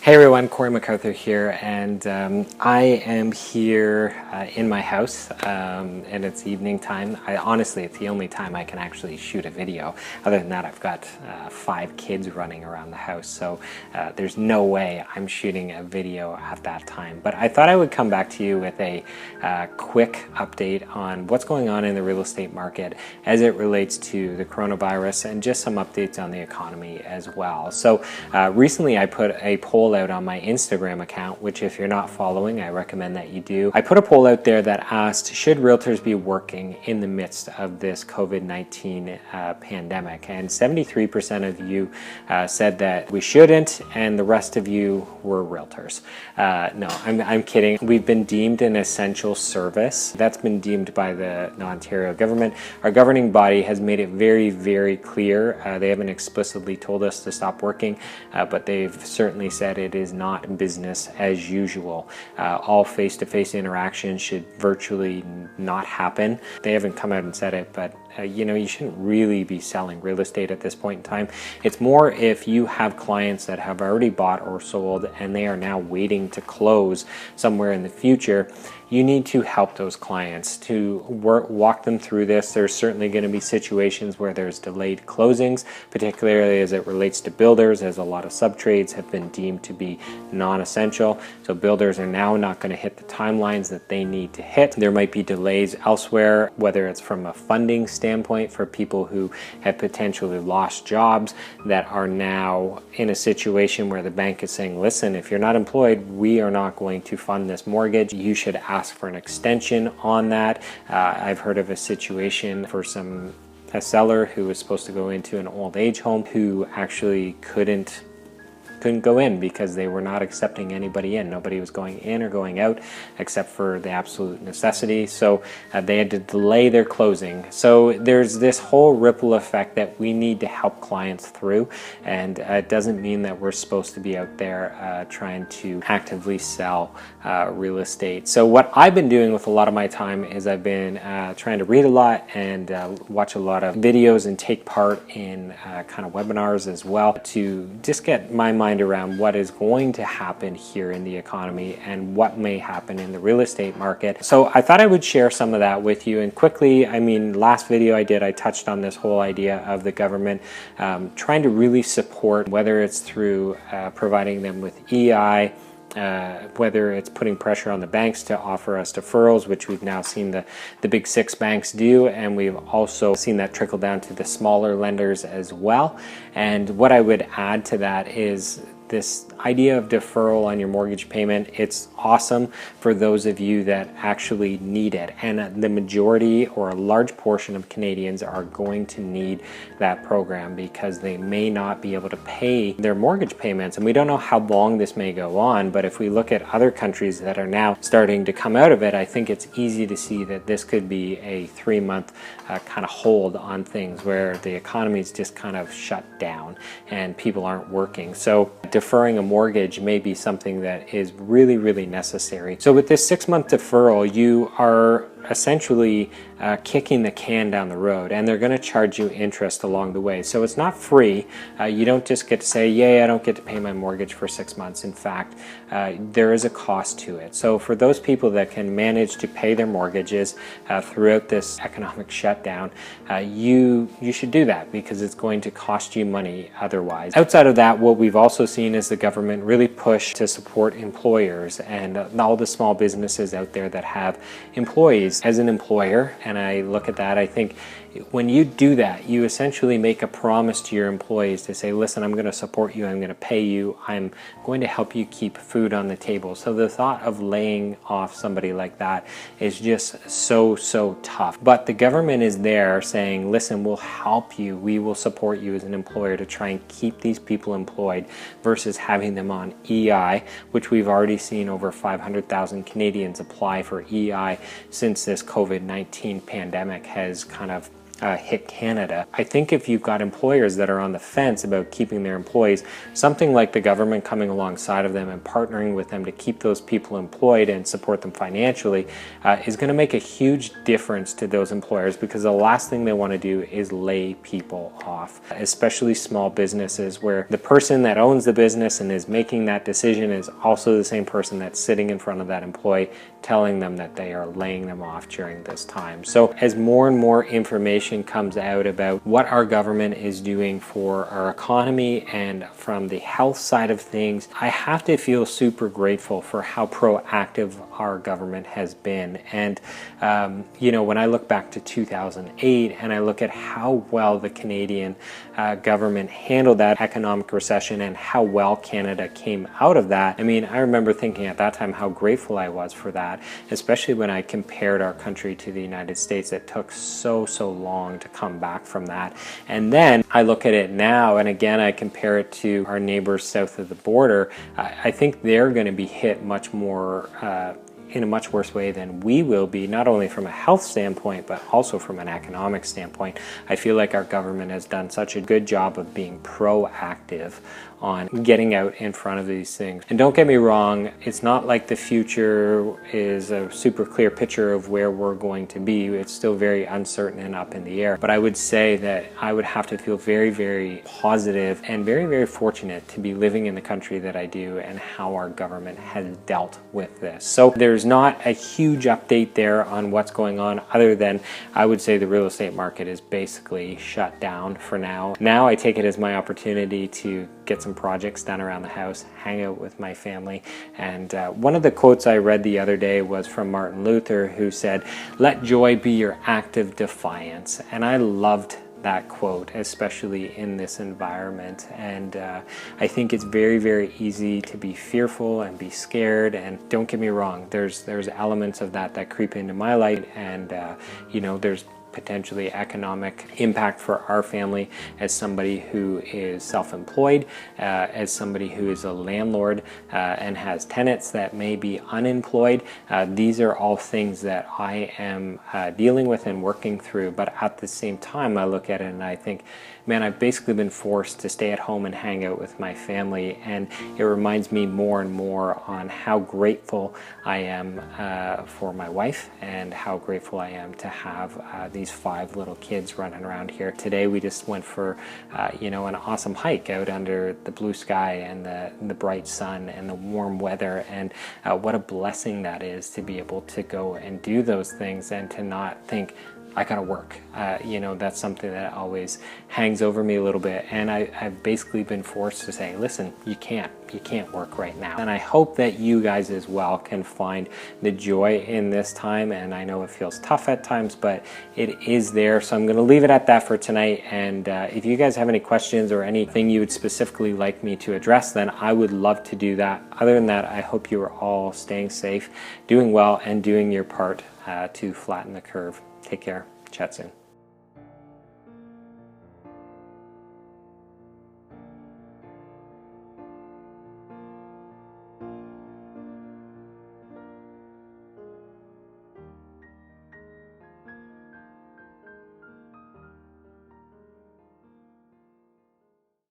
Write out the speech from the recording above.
Hey everyone, Cory McArthur here, and I am here in my house, and it's evening time. Honestly, it's the only time I can actually shoot a video. Other than that, I've got 5 kids running around the house, so there's no way I'm shooting a video at that time. But I thought I would come back to you with a quick update on what's going on in the real estate market as it relates to the coronavirus, and just some updates on the economy as well. So recently I put a poll out on my Instagram account, which if you're not following, I recommend that you do. I put a poll out there that asked, should realtors be working in the midst of this COVID-19 pandemic? And 73% of you said that we shouldn't, and the rest of you were realtors. No, I'm kidding. We've been deemed an essential service. That's been deemed by the Ontario government. Our governing body has made it very, very clear. They haven't explicitly told us to stop working, but they've certainly said it is not business as usual. All face-to-face interactions should virtually not happen. They haven't come out and said it, but you shouldn't really be selling real estate at this point in time. It's more if you have clients that have already bought or sold and they are now waiting to close somewhere in the future. You need to help those clients to walk them through this. There's certainly going to be situations where there's delayed closings, particularly as it relates to builders, as a lot of subtrades have been deemed to be non-essential. So builders are now not going to hit the timelines that they need to hit. There might be delays elsewhere, whether it's from a funding standpoint for people who have potentially lost jobs that are now in a situation where the bank is saying, listen, if you're not employed, we are not going to fund this mortgage. You should ask for an extension on that. I've heard of a situation for a seller who was supposed to go into an old age home who actually couldn't go in because they were not accepting anybody in. Nobody was going in or going out except for the absolute necessity. So they had to delay their closing. So there's this whole ripple effect that we need to help clients through. And it doesn't mean that we're supposed to be out there trying to actively sell real estate. So what I've been doing with a lot of my time is I've been trying to read a lot and watch a lot of videos and take part in kind of webinars as well to just get my mind around what is going to happen here in the economy and what may happen in the real estate market. So I thought I would share some of that with you. And quickly, last video I touched on this whole idea of the government trying to really support, whether it's through providing them with EI, whether it's putting pressure on the banks to offer us deferrals, which we've now seen the big 6 banks do, and we've also seen that trickle down to the smaller lenders as well. And what I would add to that is this idea of deferral on your mortgage payment. It's awesome for those of you that actually need it, and the majority or a large portion of Canadians are going to need that program because they may not be able to pay their mortgage payments. And we don't know how long this may go on, but if we look at other countries that are now starting to come out of it, I think it's easy to see that this could be a 3-month kind of hold on things where the economy is just kind of shut down and people aren't working. So deferring a mortgage may be something that is really, really necessary. So with this 6-month deferral, you are essentially kicking the can down the road, and they're going to charge you interest along the way. So it's not free. You don't just get to say, yay, I don't get to pay my mortgage for 6 months. In fact, there is a cost to it. So for those people that can manage to pay their mortgages throughout this economic shutdown, you should do that because it's going to cost you money otherwise. Outside of that, what we've also seen is the government really push to support employers and all the small businesses out there that have employees. As an employer, and I look at that, I think when you do that, you essentially make a promise to your employees to say, listen, I'm going to support you, I'm going to pay you, I'm going to help you keep food on the table. So the thought of laying off somebody like that is just so tough. But the government is there saying, listen, we'll help you, we will support you as an employer to try and keep these people employed versus having them on EI, which we've already seen over 500,000 Canadians apply for EI since this COVID-19 pandemic has kind of hit Canada. I think if you've got employers that are on the fence about keeping their employees, something like the government coming alongside of them and partnering with them to keep those people employed and support them financially is going to make a huge difference to those employers, because the last thing they want to do is lay people off, especially small businesses where the person that owns the business and is making that decision is also the same person that's sitting in front of that employee telling them that they are laying them off during this time. So as more and more information comes out about what our government is doing for our economy and from the health side of things, I have to feel super grateful for how proactive our government has been. And you know, when I look back to 2008 and I look at how well the Canadian government handled that economic recession and how well Canada came out of that, I mean, I remember thinking at that time how grateful I was for that, especially when I compared our country to the United States. It took so long to come back from that. And then I look at it now, and again I compare it to our neighbors south of the border. I think they're going to be hit much more in a much worse way than we will be, not only from a health standpoint, but also from an economic standpoint. I feel like our government has done such a good job of being proactive on getting out in front of these things. And don't get me wrong, it's not like the future is a super clear picture of where we're going to be. It's still very uncertain and up in the air. But I would say that I would have to feel very positive and very fortunate to be living in the country that I do and how our government has dealt with this. So there's not a huge update there on what's going on, other than I would say the real estate market is basically shut down for now. Now I take it as my opportunity to get some projects done around the house, hang out with my family. And one of the quotes I read the other day was from Martin Luther, who said, "Let joy be your act of defiance." And I loved that quote, especially in this environment. And I think it's very easy to be fearful and be scared. And don't get me wrong, there's elements of that creep into my life, and you know, there's potentially economic impact for our family as somebody who is self-employed, as somebody who is a landlord and has tenants that may be unemployed. These are all things that I am dealing with and working through, but at the same time I look at it and I think, man, I've basically been forced to stay at home and hang out with my family, and it reminds me more and more on how grateful I am for my wife and how grateful I am to have these 5 little kids running around here. Today we just went for you know, an awesome hike out under the blue sky and the bright sun and the warm weather, and what a blessing that is to be able to go and do those things and to not think, I gotta work. You know, that's something that always hangs over me a little bit, and I've basically been forced to say, listen, you can't work right now. And I hope that you guys as well can find the joy in this time, and I know it feels tough at times, but it is there. So I'm gonna leave it at that for tonight, and if you guys have any questions or anything you would specifically like me to address, then I would love to do that. Other than that, I hope you are all staying safe, doing well, and doing your part to flatten the curve. Take care. Chat soon.